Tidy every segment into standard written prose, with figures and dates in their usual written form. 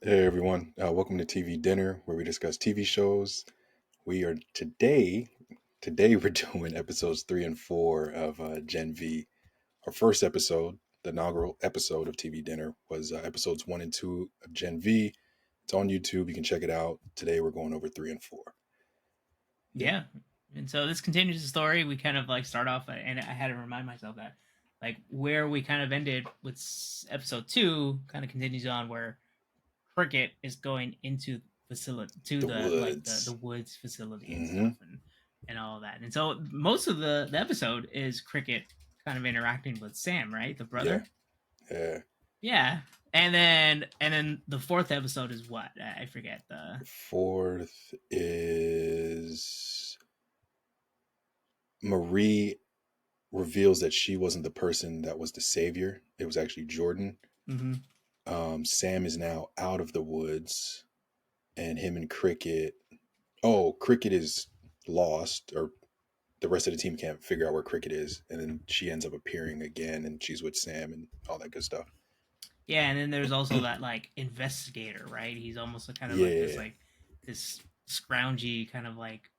Hey everyone, welcome to TV Dinner, where we discuss TV shows. We are today we're doing episodes 3 and 4 of Gen V. Our first episode, the inaugural episode of TV Dinner, was episodes 1 and 2 of Gen V. It's on YouTube. You can check it out. Today we're going over 3 and 4. Yeah. Yeah. And so this continues the story. We kind of like start off, and I had to remind myself that like where we kind of ended with episode two kind of continues on where Cricket is going into facility to The the Woods. woods facility and Hmm. stuff and all that. And so most of the episode is Cricket kind of interacting with Sam, right? The Yeah. brother. Yeah. Yeah. And then the fourth episode is what? I forget the Fourth is Marie reveals that she wasn't the person that was the savior. It was actually Jordan. Mhm. Sam is now out of the woods, and him and Cricket. Oh, Cricket is lost, or the rest of the team can't figure out where Cricket is, and then she ends up appearing again, and she's with Sam and all that good stuff. Yeah, and then there's also that like investigator, right? He's almost kind of Yeah, like this scroungy kind of like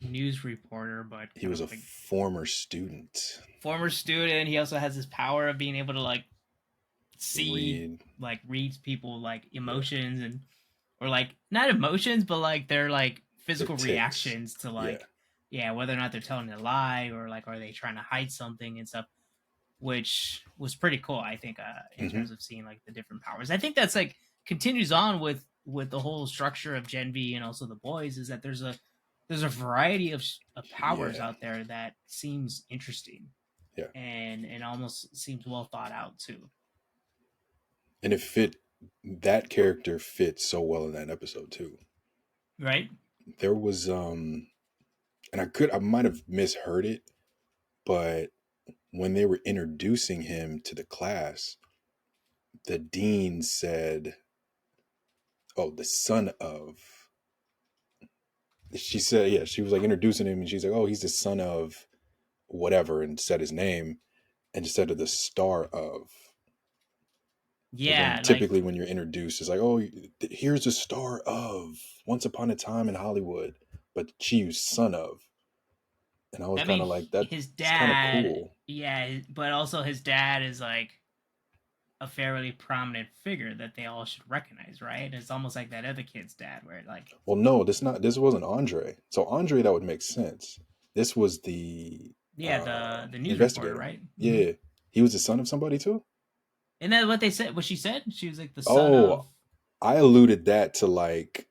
news reporter, but he kind was of a like former student. former student. He also has this power of being able to like see Read, like reads people like yeah, emotions and or like not emotions, but like their like their physical ticks. reactions to Yeah. like yeah, whether or not they're telling a lie or like are they trying to hide something and stuff, which was pretty cool. I think in Hmm. terms of seeing like the different powers. I think that's like continues on with the whole structure of Gen V and also the boys is that there's a variety of powers Yeah. out there that seems interesting Yeah. and almost seems well thought out too. And it fit. That character fit so well in that episode too. Right? There was and I might have misheard it, but when they were introducing him to the class, the dean said, "Oh, the son of." She said, "Yeah." She was like introducing him, and she's like, "Oh, he's the son of whatever," and said his name instead of the star of. Because when Yeah, like typically when you're introduced, it's like, "Oh, here's the star of Once Upon a Time in Hollywood," but she used "son of," and I was I kind mean of like, "That's his kind of dad, cool." yeah, but also his dad is like a fairly prominent figure that they all should recognize, right? It's almost like that other kid's dad, where like, Well, no, this not. This wasn't Andre. So Andre, that would make sense. This was the yeah, the news reporter, investigator. right? Mm-hmm. Yeah, he was the son of somebody too. And then what they said, what she said, she was like the son Oh, of. I alluded that to like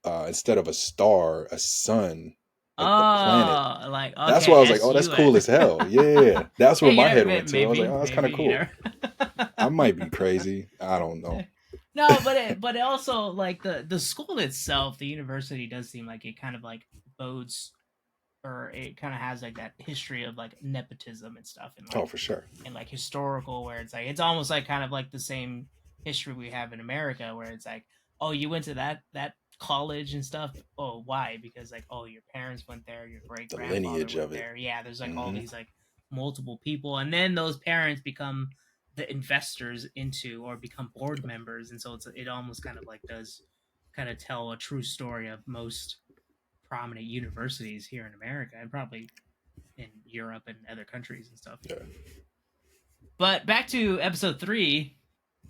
instead of a star, a sun, like the planet. Oh, like That's why okay, I was like, "Oh, that's cool SUN. as hell." Yeah, that's where Hey, you my know, head went to. I was like, maybe, "Oh, that's kind of maybe, you cool." know. I might be crazy. I don't know. No, but it also like the school itself, the university does seem like it kind of like bodes or it kind of has like that history of like nepotism and stuff Oh, for sure. and like historical where it's like it's almost like kind of like the same history we have in America where it's like oh you went to that college and stuff oh why because like oh your parents went there your great The grandfather lineage went of it. there yeah there's like all Hmm. these like multiple people and then those parents become the investors into or become board members and so it almost kind of like does kind of tell a true story of most prominent universities here in America and probably in Europe and other countries and stuff. Yeah. But back to episode three,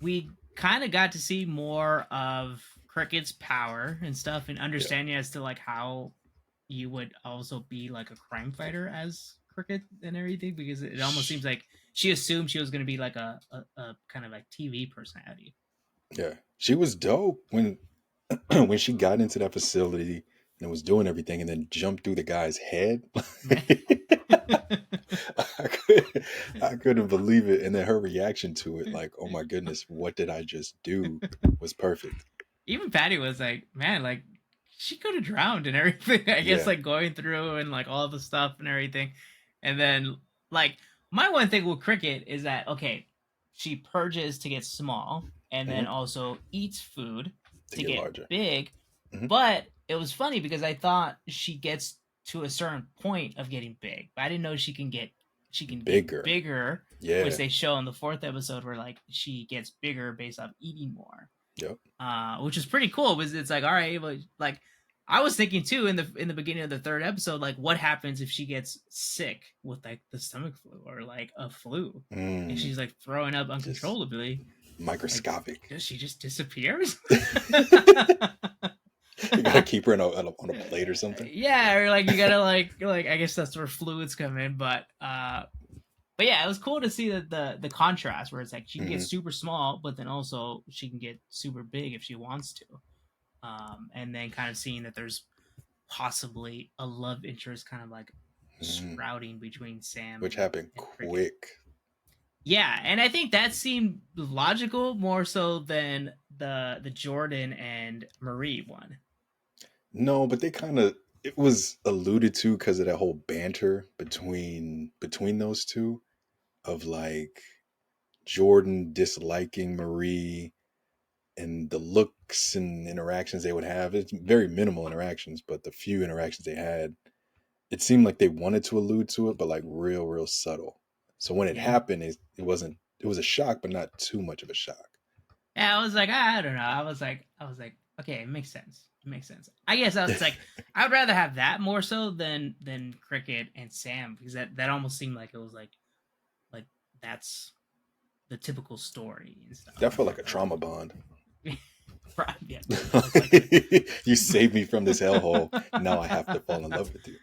we kind of got to see more of Cricket's power and stuff and Yeah. understanding as to like how you would also be like a crime fighter as Cricket and everything because it almost seems like she assumed she was going to be like a kind of like TV personality. Yeah. She was dope when when she got into that facility and was doing everything and then jumped through the guy's head. I, could, I couldn't believe it. And then her reaction to it, like, "Oh my goodness, what did I just do?" was perfect. Even Patty was like, man, like she could have drowned and everything. I guess Yeah. like going through and like all the stuff and everything. And then like my one thing with Cricket is that okay, she purges to get small and then Hmm. also eats food To to get get larger. big. Hmm. But it was funny because I thought she gets to a certain point of getting big. But I didn't know she can get Bigger. bigger, which Yeah. they show in the fourth episode where like she gets bigger based off eating more. Yep. Which is pretty cool. Was it's like, all right, but like I was thinking too in the beginning of the third episode, like what happens if she gets sick with like the stomach flu or like a flu, and Mm, she's like throwing up just uncontrollably. Like, microscopic. does she just disappears? You gotta keep her on a plate or something. Yeah, or like you gotta like I guess that's where fluids come in, but yeah, it was cool to see the contrast where it's like she can get Hmm. super small, but then also she can get super big if she wants to. And then kind of seeing that there's possibly a love interest kind of like Hmm. sprouting between Sam Which happened and Cricket. quick. Yeah, and I think that seemed logical more so than the Jordan and Marie one. No, but they kind of it was alluded to because of that whole banter between those two of like Jordan disliking Marie and the looks and interactions they would have. It's very minimal interactions, but the few interactions they had, it seemed like they wanted to allude to it, but like real subtle. So when it Yeah. happened, it wasn't. It was a shock, but not too much of a shock. Yeah, I was like, I don't know. I was like, okay, it makes sense. It makes sense. I guess I was like, I would rather have that more so than Cricket and Sam because that almost seemed like it was like that's the typical story and stuff. That felt like a trauma bond. Yeah, most likely. You saved me from this hellhole. Now I have to fall in love with you.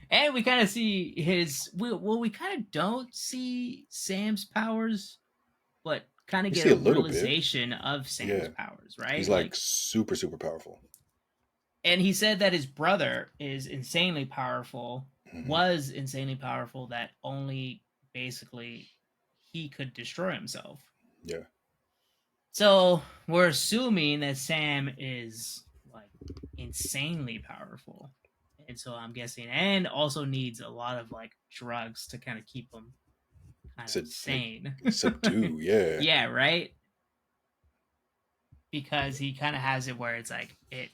And we kind of see his. We kind of don't see Sam's powers, but kind of We get see a a little bit. realization of Sam's Yeah, powers, he's right? like Like, super powerful. and he said that his brother is insanely powerful, Hmm. was insanely powerful, that only basically he could destroy himself. Yeah, So we're assuming that Sam is like insanely powerful. And so I'm guessing, and also needs a lot of like drugs to kind of keep him kind of to like sane. subdue. Yeah, Yeah, right? Because he kind of has it where it's like it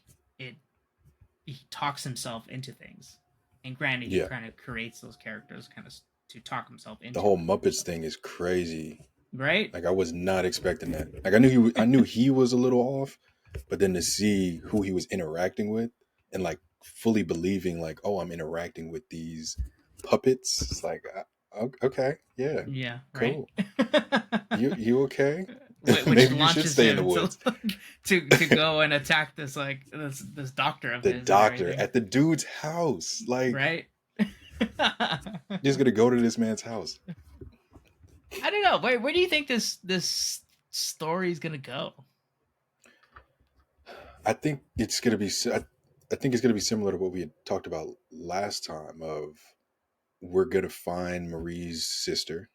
he talks himself into things. And granted, he yeah. kind of creates those characters kind of to talk himself The into whole it. Muppets thing is crazy. Right? Like I was not expecting that. Like I knew he was a little off, but then to see who he was interacting with and like fully believing like, oh, I'm interacting with these puppets. It's like, okay, yeah, Yeah, right? cool. You okay? Which Maybe you should launches stay in the him to woods. to go and attack this like this doctor of The his and doctor everything. at the dude's house, like, Right? I just gonna go to this man's house. don't know. Where do you think this story is gonna go? I think it's gonna be. I think it's gonna be similar to what we had talked about last time. Of we're gonna find Marie's sister.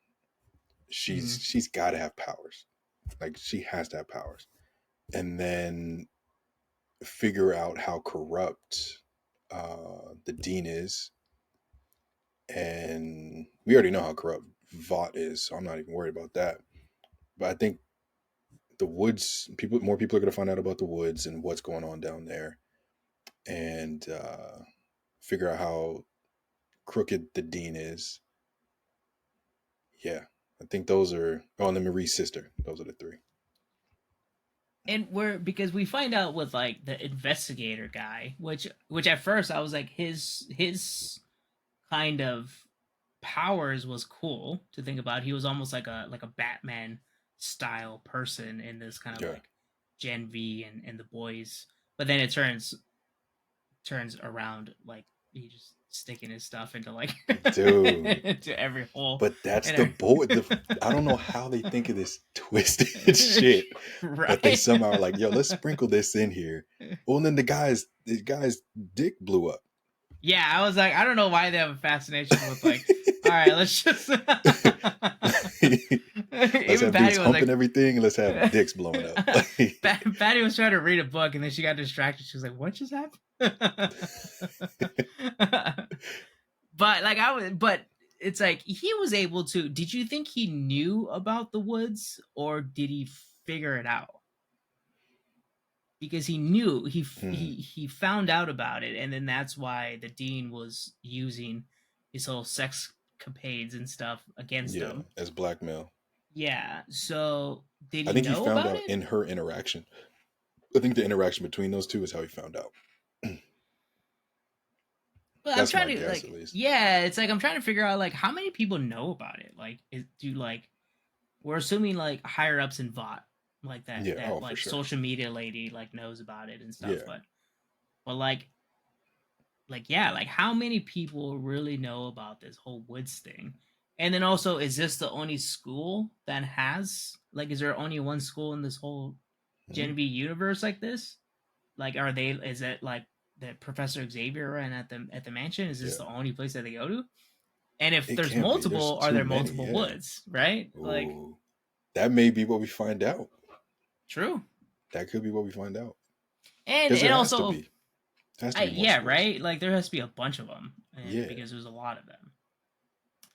Mm, She's got to have powers. Like she has to have powers, and then figure out how corrupt the dean is. And we already know how corrupt Vought is, so I'm not even worried about that. But I think the woods, more people are going to find out about the woods and what's going on down there, and figure out how crooked the dean is. Yeah, I think those are. Oh, and then Marie's sister. Those are the three. and we're because we find out with like the investigator guy, which at first I was like his kind of powers was cool to think about. He was almost like a Batman style person in this kind of Yeah, like Gen V and the boys. But then it turns around like he just sticking his stuff into like dude. into every hole But that's and the boy. I don't know every... how they think of this twisted shit, but they right. somehow are like, "Yo, let's sprinkle this in here." Well, and then the guy's dick blew up. Yeah, I was like, I don't know why they have a fascination with like, all right, let's just. Let's Even have dudes Patty was humping like, everying, and let's have dicks blowing up. Like, Patty was trying to read a book and then she got distracted. She was like, "What just happened?" But like but it's like he was able to. Did you think he knew about the woods or did he figure it out? Because he knew hmm, he found out about it, and then that's why the dean was using his whole sex capades and stuff against yeah, him. as blackmail. Yeah, so Did I he think he know found about out it? in her interaction. I think the interaction between those two is how he found out. But I'm That's trying my to guess, like, at least. yeah, it's like I'm trying to figure out like how many people know about it. Like, do like we're assuming like higher ups in VOT, like Yeah. that Oh, for like sure. social media lady like knows about it and stuff. Yeah. But like yeah, like how many people really know about this whole Woods thing? And then also, is this the only school that has like? Is there only one school in this whole Mhm. Gen V universe like this? Like, are they? Is it like the Professor Xavier and at the mansion? Is this Yeah. the only place that they go to? And if It there's can't be. There's multiple, are too there many. multiple Yeah. Woods? Right? Like, Ooh. That may be what we find out. true. That could be what we find out. And Because and there has to also, be. Has to I be more yeah, schools. right. Like, there has to be a bunch of them, and Yeah. because there's a lot of them.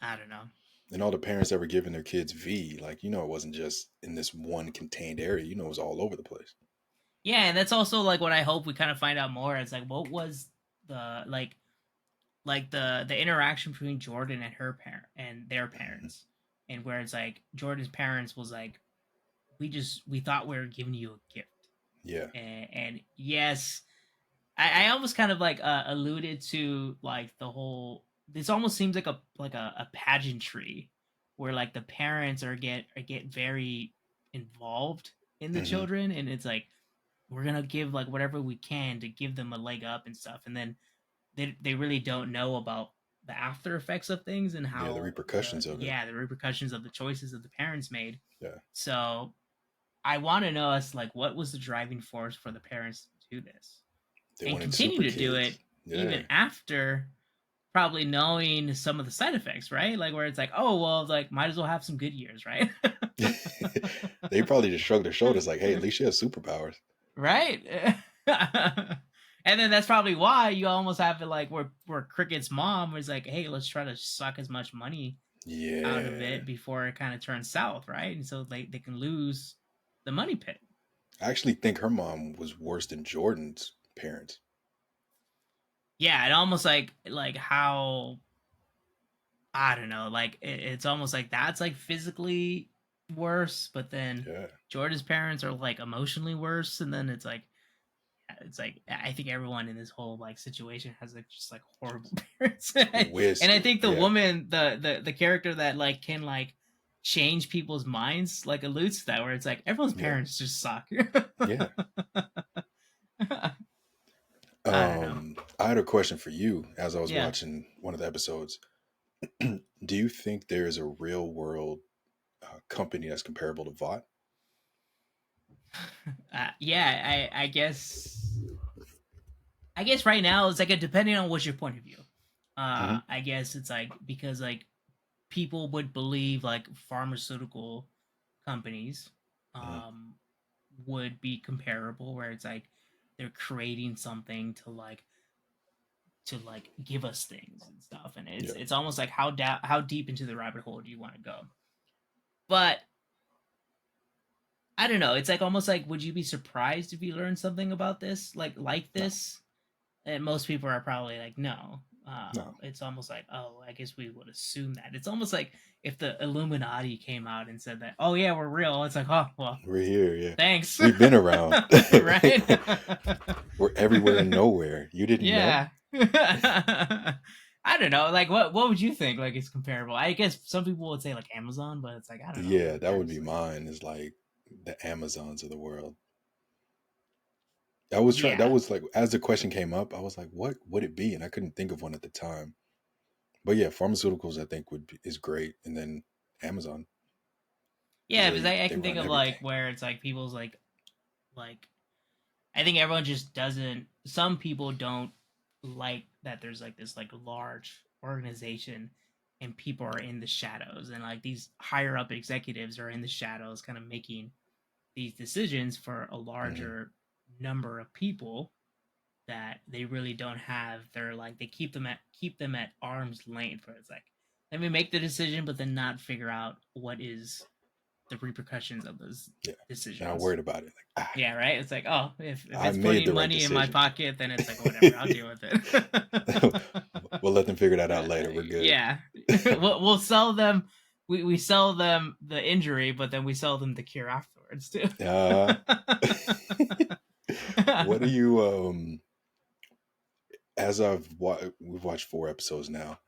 I don't know. And all the parents that were giving their kids V, like, it wasn't just in this one contained area. It was all over the place. Yeah, and that's also like what I hope we kind of find out more. It's like what was the like the interaction between Jordan and her parent and their Hmm. parents, and where it's like Jordan's parents was like, we thought we were giving you a gift, Yeah. and yes, I almost kind of like alluded to like the whole. This almost seems like a pageantry where like the parents get very involved in the Hmm. children, and it's like we're gonna give like whatever we can to give them a leg up and stuff, and then they really don't know about the after effects of things and Yeah. The how repercussions of it. the repercussions of the choices that the parents made. Yeah. So I want to know as like what was the driving force for the parents to do this They and wanted continue super to do it kids. Yeah. even after probably knowing some of the side effects, right? Like where it's like, oh well, like might as well have some good years, right? They probably just shrugged their shoulders like, hey, at least she has superpowers. Right. And then that's probably why you almost have it like where Cricket's mom was like, hey, let's try to suck as much money out of Yeah. it before it kind of turns south, right? And so they can lose the money pit. I actually think her mom was worse than Jordan's parents. Yeah, it almost like how I don't know, like it's almost like that's like physically worse, but then Yeah. Jordan's parents are like emotionally worse, and then it's like I think everyone in this whole like situation has like just like horrible parents, and I Twisted. think the Yeah. woman, the character that like can like change people's minds, like alludes to that, where it's like everyone's Yeah. parents just suck. Yeah. I don't know. I had a question for you as I was Yeah, watching one of the episodes. Do you think there is a real world company that's comparable to VOT? yeah. I guess right now it's like a depending on what's your point of view. Hmm. I guess it's like because like people would believe like pharmaceutical companies Hmm. um would be comparable where it's like they're creating something to like give us things and stuff, and Yeah. it's almost like how deep into the rabbit hole do you want to go. But I don't know, it's like almost like would you be surprised if you learned something about this like No. this? And most people are probably like no. No. It's almost like, oh, I guess we would assume that. It's almost like if the Illuminati came out and said that, oh yeah, we're real. It's like, oh well, We're here. Yeah. thanks. We've been around. Right? We're everywhere and nowhere. You didn't know? Yeah. I don't know. Like, what would you think? Like, it's comparable. I guess some people would say like Amazon, but it's like I don't know. Yeah, Like, that would be there's like, mine. Is like the Amazons of the world. I was trying. That yeah, was like as the question came up, I was like, "What would it be?" And I couldn't think of one at the time. But yeah, pharmaceuticals I think is great, and then Amazon because yeah. Because I they can think run of like everything. where it's like people's like I think everyone just doesn't. Some people don't like that. There's like this like large organization, and people are in the shadows, and like these higher up executives are in the shadows, kind of making these decisions for a Hmm. larger number of people that they really don't have. They're like they keep them at arm's length, where it's like let me make the decision, but then not figure out what is the repercussions of those Yeah, they're not decisions. worried about it. Like, Yeah, right. It's like, oh, if I it's made putting the right money in my decision. pocket, then it's like whatever. I'll deal with it. We'll let them figure that out later. We're good. Yeah, we'll sell them. we sell them the injury, but then we sell them the cure afterwards too. Uh, what do you as we've watched 4 episodes now.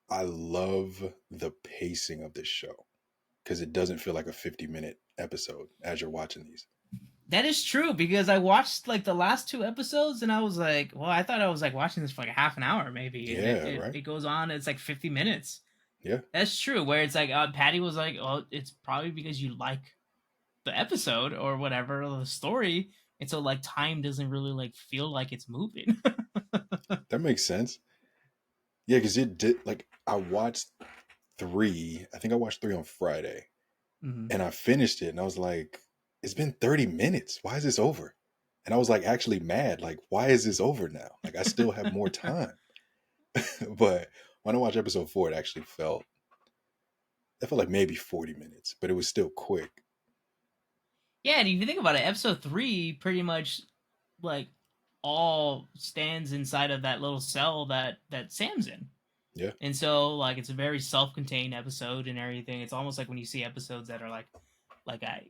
I love the pacing of this show because it doesn't feel like a 50-minute episode as you're watching these. That is true because I watched like the last 2 episodes and I was like, well, I thought I was like watching this for like a half an hour maybe, and Yeah, right. it goes on. It's like 50 minutes. Yeah, That's true. Where it's like Patty was like, oh, it's probably because you like the episode or whatever or the story, and so like time doesn't really like feel like it's moving. that makes sense. Yeah, because it did. Like I watched 3. I think I watched 3 on Friday, Mhm. and I finished it, and I was like, "It's been 30 minutes. Why is this over?" And I was like, actually mad. Like, why is this over now? Like, I still have more time. But when I watched episode 4, it felt like maybe 40 minutes, but it was still quick. Yeah, and if you think about it, episode 3 pretty much like all stands inside of that little cell that Sam's in. Yeah. And so like it's a very self-contained episode and everything. It's almost like when you see episodes that are like I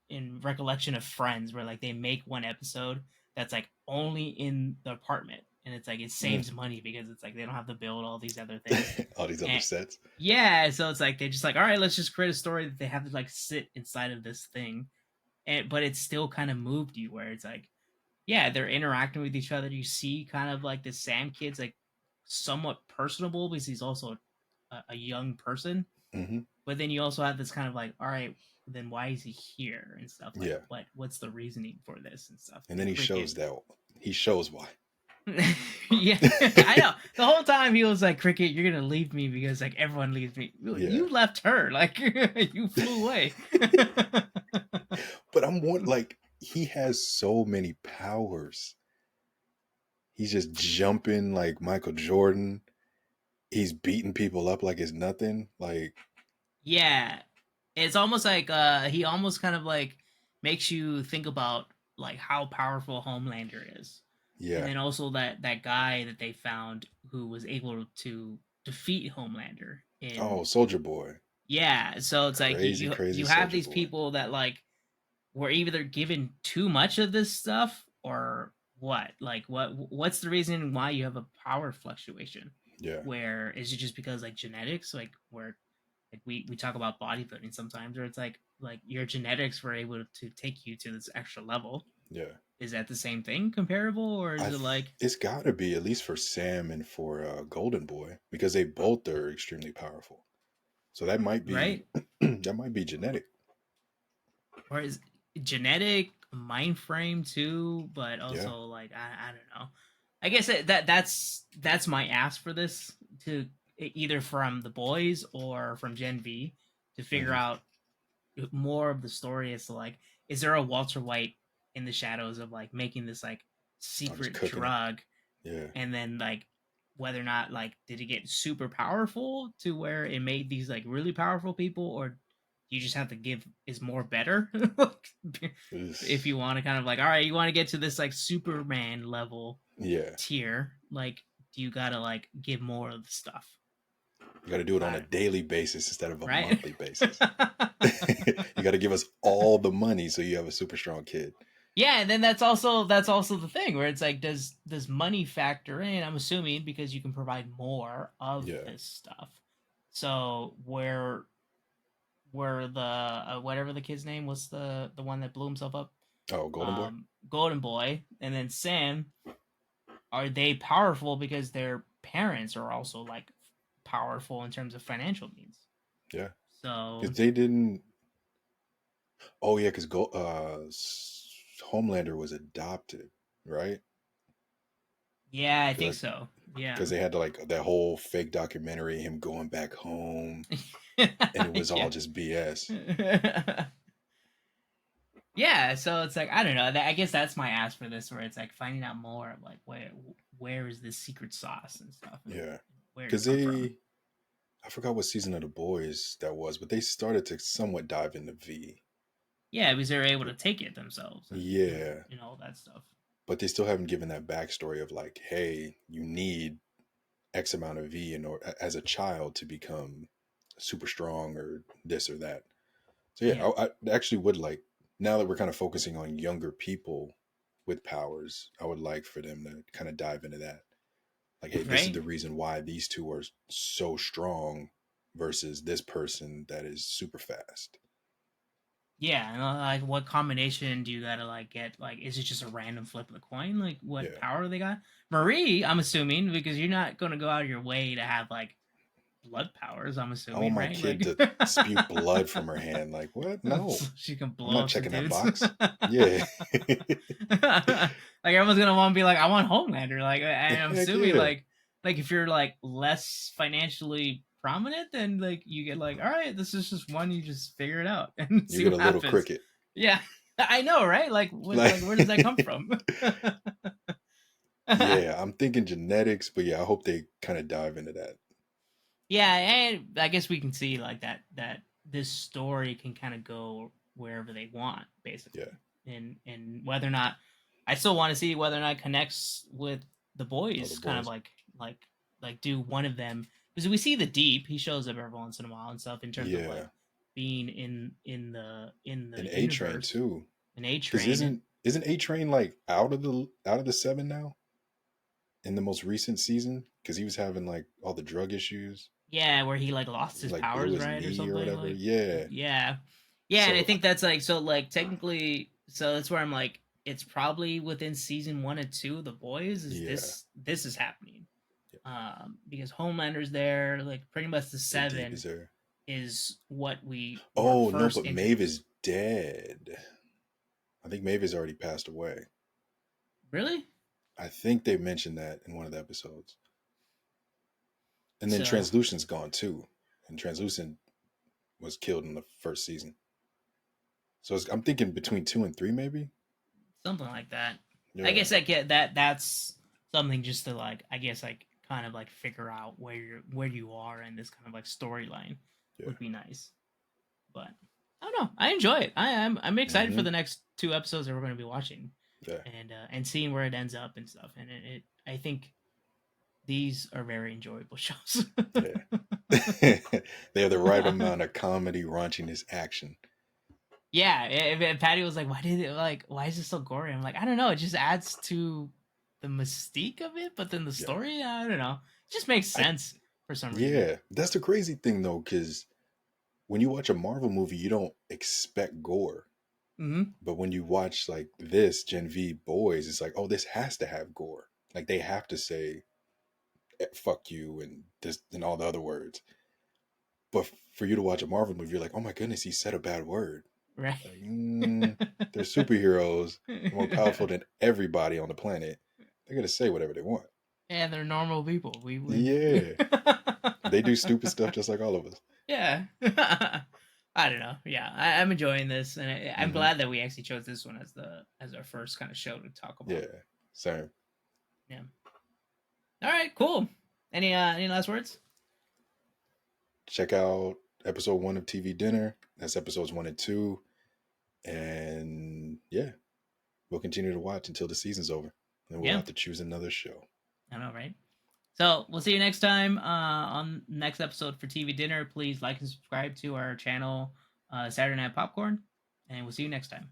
in recollection of Friends where like they make one episode that's like only in the apartment and it's like it Mm. saves money because it's like they don't have to build all these other things. All these other And sets. yeah, so it's like they just like, all right, let's just create a story that they have to like sit inside of this thing. And but it still kind of moved you where it's like, yeah, they're interacting with each other. You see kind of like the Sam kid's like somewhat personable because he's also a young person. Mm-hmm. But then you also have this kind of like, all right, then why is he here and stuff? Like, Yeah. what's the reasoning for this and stuff? And then And he Cricket, shows why. yeah, I know. The whole time he was like, Cricket, you're gonna leave me because like everyone leaves me. Yeah. You left her, like you flew away. But like, he has so many powers. He's just jumping like Michael Jordan. He's beating people up like it's nothing. Like, Yeah, it's almost like he almost kind of like makes you think about like how powerful Homelander is, and yeah. then also that guy that they found who was able to defeat Homelander in. Oh, Soldier Boy. Yeah, so it's like Crazy, crazy you have Soldier these Boy. people that like were either given too much of this stuff or what? Like what's the reason why you have a power fluctuation? Yeah. Where is it just because like genetics, like where like we talk about bodybuilding sometimes, where it's like your genetics were able to take you to this extra level. Yeah. Is that the same thing comparable, or is it like It's got to be at least for Sam and for Golden Boy because they both are extremely powerful. So that might be right? that might be genetic. Or is genetic mind frame too? But Yeah. also like I don't know. I guess that's my ask for this to either from the boys or from Gen V to figure Mm-hmm. out more of the story as to like, is there a Walter White in the shadows of like making this like I'm just secret cooking it. drug, Yeah. and then like whether or not like did it get super powerful to where it made these like really powerful people, or you just have to give is more better. If you want to kind of like, all right, you want to get to this like Superman level Yeah. tier, like do you gotta like give more of the stuff, You got to do it on a daily basis instead of a right? monthly basis. You got to give us all the money so you have a super strong kid. Yeah, and then that's also the thing where it's like, does money factor in? I'm assuming because you can provide more of Yeah. this stuff. So where the whatever the kid's name was, the one that blew himself up, Oh, Golden Boy? Golden Boy, and then Sam, are they powerful because their parents are also like powerful in terms of financial means? Yeah. So Because they didn't. Oh, yeah, because Homelander was adopted, right? yeah, I I feel think like so. Yeah. because they had to, like that whole fake documentary, him going back home, and it was all Yeah. just BS. Yeah, so it's like I don't know. I guess that's my ask for this, where it's like finding out more of like where is this secret sauce and stuff, and Yeah. where did it Because come from? I forgot what season of The Boys that was, but they started to somewhat dive into V. Yeah, because they're able to take it themselves and Yeah. all that stuff. But they still haven't given that backstory of like, hey, you need X amount of V in order as a child to become super strong or this or that. So yeah, Yeah. I actually would like, now that we're kind of focusing on younger people with powers, I would like for them to kind of dive into that. Like, hey, this is Right. the reason why these two are so strong versus this person that is super fast. Yeah, and like, what combination do you gotta like get? Like, is it just a random flip of the coin? Like, what Yeah. power they got? Marie, I'm assuming, because you're not gonna go out of your way to have like blood powers. I'm I want assuming, my right? kid Like, to spew blood from her hand. Like, what? No, so she can I'm blow not up some checking that dudes. box. Yeah. Like everyone's gonna want to be like, I want Homelander. Like, and I'm Heck assuming yeah. like if you're like less financially prominent, then like you get like, all right, this is just one. You just figure it out and You see get a what little happens. cricket. Yeah, I know, right? Like, what? Like, Like, where does that come from? yeah, I'm thinking genetics, but yeah, I hope they kind of dive into that. Yeah, and I guess we can see like that this story can kind of go wherever they want, Yeah. basically, and whether or not I still want to see whether or not it connects with the All the boys, kind of boys. like like do one of them, because we see the Deep, he shows up every once in a while and stuff in terms of like Yeah. being in the And A Train universe, too. an A Because Train. isn't A Train like out of the seven now in the most recent season? Because he was having like all the drug issues. Yeah, where he like lost He his like blew powers, his right, or knee or something whatever. like. Yeah. Yeah, yeah, and I So think that's like so like technically, so that's where I'm like, it's probably within season 1 and 2 of The Boys is yeah, this is happening, yeah. because Homelander's there, like pretty much the The Deep seven is there. is what we were Oh no, first but Maeve introduced. is dead. I think Maeve has already passed away. Really? I think they mentioned that in one of the episodes. And then So Translucent's gone too. And Translucent was killed in the first season. So I'm thinking between two and three, maybe. something like that. I Yeah, guess I get that. That's something just to like, I guess like kind of like figure out where you are in this kind of like storyline yeah. would be nice. But I don't know. I enjoy it. I'm excited for Mm-hmm. the next 2 episodes that we're going to be watching, Yeah, and seeing where it ends up and stuff. And I think these are very enjoyable shows. yeah. They have the right amount of comedy, raunchiness, action. Yeah, if Patty was like, why is it so gory? I'm like, I don't know. It just adds to the mystique of it, but then the Yeah. story, I don't know. It just makes I sense for some reason. Yeah, that's the crazy thing though, because when you watch a Marvel movie, you don't expect gore. Hmm. But when you watch like this Gen V Boys, it's like, oh, this has to have gore. Like they have to say "fuck you" and this and all the other words. But for you to watch a Marvel movie, you're like, oh my goodness, he said a bad word. Right. Like, they're superheroes. They're more powerful than everybody on the planet. They're gonna say whatever they want. Yeah, they're normal people. We Yeah, they do stupid stuff just like all of us. Yeah. I don't know. Yeah, I'm enjoying this, and I'm Hmm. glad that we actually chose this one as our first kind of show to talk about. Yeah, same. Yeah. All right. Cool. Any last words? Check out episode one of TV Dinner. That's episodes one and two. And yeah, we'll continue to watch until the season's over. And we'll Yeah. have to choose another show. I know, right? So we'll see you next time on next episode for TV Dinner. Please like and subscribe to our channel, Saturday Night Popcorn, and we'll see you next time.